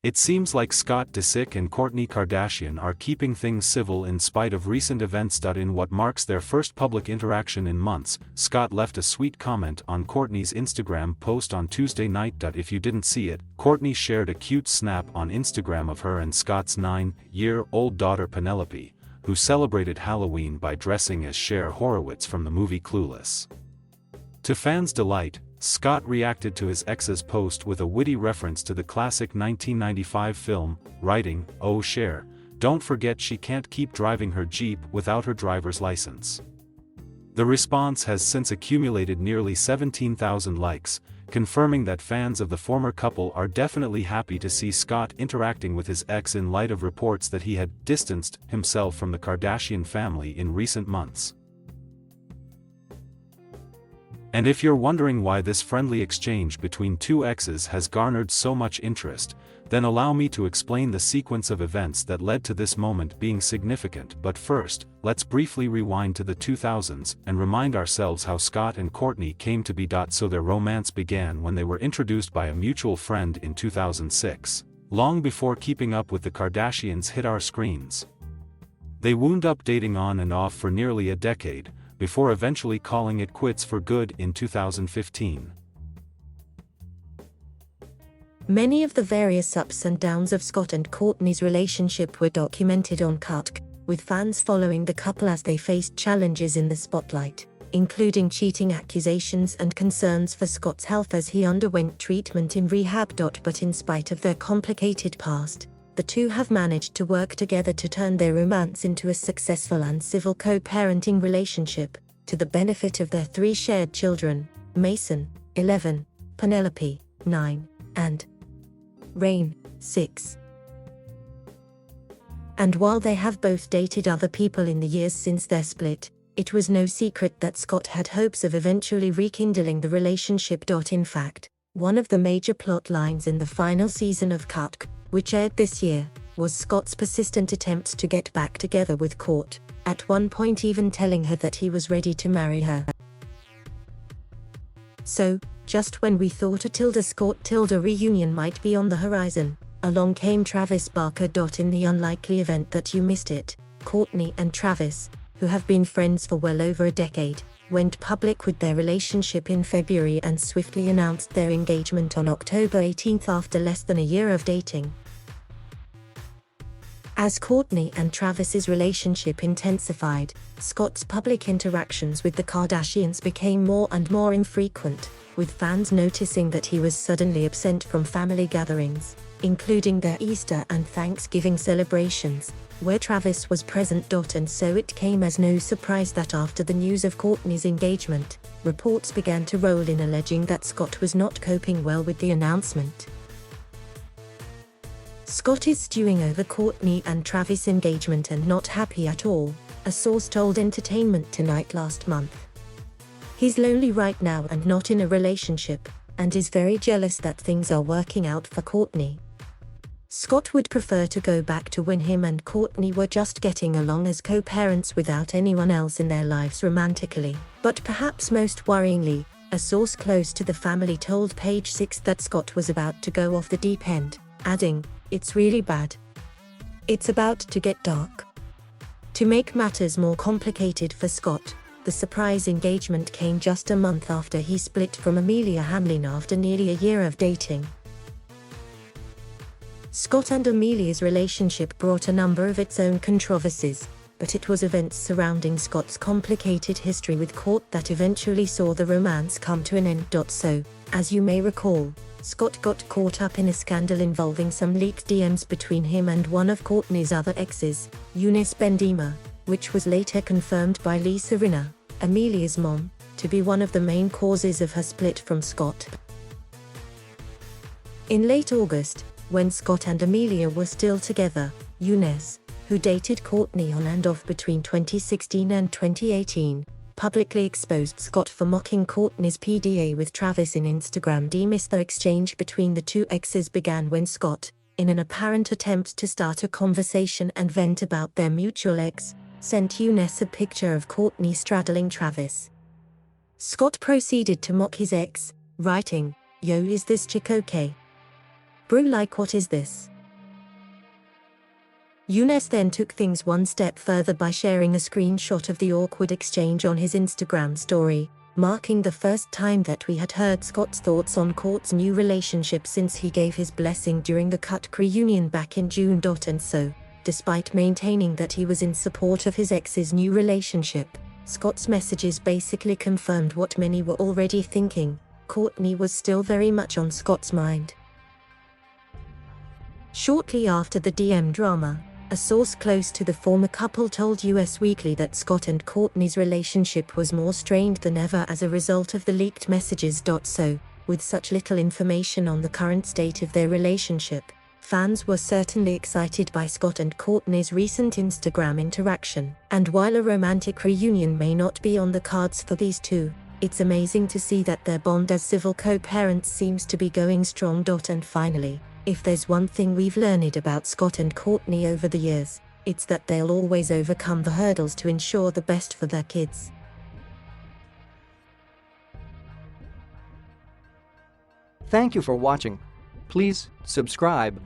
It seems like Scott Disick and Kourtney Kardashian are keeping things civil in spite of recent events. In what marks their first public interaction in months, Scott left a sweet comment on Kourtney's Instagram post on Tuesday night. If you didn't see it, Kourtney shared a cute snap on Instagram of her and Scott's 9-year-old daughter Penelope, who celebrated Halloween by dressing as Cher Horowitz from the movie Clueless. To fans' delight, Scott reacted to his ex's post with a witty reference to the classic 1995 film, writing, "Oh Cher, don't forget she can't keep driving her Jeep without her driver's license." The response has since accumulated nearly 17,000 likes, confirming that fans of the former couple are definitely happy to see Scott interacting with his ex in light of reports that he had distanced himself from the Kardashian family in recent months. And if you're wondering why this friendly exchange between two exes has garnered so much interest, then allow me to explain the sequence of events that led to this moment being significant. But first, let's briefly rewind to the 2000s and remind ourselves how Scott and Kourtney came to be. So their romance began when they were introduced by a mutual friend in 2006, long before Keeping Up with the Kardashians hit our screens. They wound up dating on and off for nearly a decade, before eventually calling it quits for good in 2015. Many of the various ups and downs of Scott and Kourtney's relationship were documented on Kourtney, with fans following the couple as they faced challenges in the spotlight, including cheating accusations and concerns for Scott's health as he underwent treatment in rehab. But in spite of their complicated past, the two have managed to work together to turn their romance into a successful and civil co-parenting relationship, to the benefit of their three shared children, Mason, 11, Penelope, 9, and Rain, 6. And while they have both dated other people in the years since their split, it was no secret that Scott had hopes of eventually rekindling the relationship. In fact, one of the major plot lines in the final season of Kourtney, which aired this year, was Scott's persistent attempts to get back together with Kourtney, at one point even telling her that he was ready to marry her. So, just when we thought a Scott reunion might be on the horizon, along came Travis Barker. In the unlikely event that you missed it, Kourtney and Travis, who have been friends for well over a decade, went public with their relationship in February and swiftly announced their engagement on October 18 after less than a year of dating. As Kourtney and Travis's relationship intensified, Scott's public interactions with the Kardashians became more and more infrequent, with fans noticing that he was suddenly absent from family gatherings, including their Easter and Thanksgiving celebrations, where Travis was present. And so it came as no surprise that after the news of Kourtney's engagement, reports began to roll in alleging that Scott was not coping well with the announcement. Scott is stewing over Kourtney and Travis' engagement and not happy at all, a source told Entertainment Tonight last month. He's lonely right now and not in a relationship, and is very jealous that things are working out for Kourtney. Scott would prefer to go back to when him and Kourtney were just getting along as co-parents without anyone else in their lives romantically. But perhaps most worryingly, a source close to the family told Page Six that Scott was about to go off the deep end, adding, "It's really bad. It's about to get dark." To make matters more complicated for Scott, the surprise engagement came just a month after he split from Amelia Hamlin after nearly a year of dating. Scott and Amelia's relationship brought a number of its own controversies, but it was events surrounding Scott's complicated history with Kourtney that eventually saw the romance come to an end. So, as you may recall, Scott got caught up in a scandal involving some leaked DMs between him and one of Kourtney's other exes, Eunice Bendema, which was later confirmed by Lisa Rinna, Amelia's mom, to be one of the main causes of her split from Scott. In late August, when Scott and Amelia were still together, Eunice, who dated Kourtney on and off between 2016 and 2018, publicly exposed Scott for mocking Kourtney's PDA with Travis in Instagram DMs. The exchange between the two exes began when Scott, in an apparent attempt to start a conversation and vent about their mutual ex, sent Eunice a picture of Kourtney straddling Travis. Scott proceeded to mock his ex, writing, "Yo, is this chick okay?" Bro, like, what is this? Younes then took things one step further by sharing a screenshot of the awkward exchange on his Instagram story, marking the first time that we had heard Scott's thoughts on Kourt's new relationship since he gave his blessing during the Kourtney reunion back in June. And so, despite maintaining that he was in support of his ex's new relationship, Scott's messages basically confirmed what many were already thinking: Kourtney was still very much on Scott's mind. Shortly after the DM drama, a source close to the former couple told US Weekly that Scott and Kourtney's relationship was more strained than ever as a result of the leaked messages. So, with such little information on the current state of their relationship, fans were certainly excited by Scott and Kourtney's recent Instagram interaction. And while a romantic reunion may not be on the cards for these two, it's amazing to see that their bond as civil co-parents seems to be going strong. And finally, if there's one thing we've learned about Scott and Kourtney over the years, it's that they'll always overcome the hurdles to ensure the best for their kids. Thank you for watching. Please subscribe.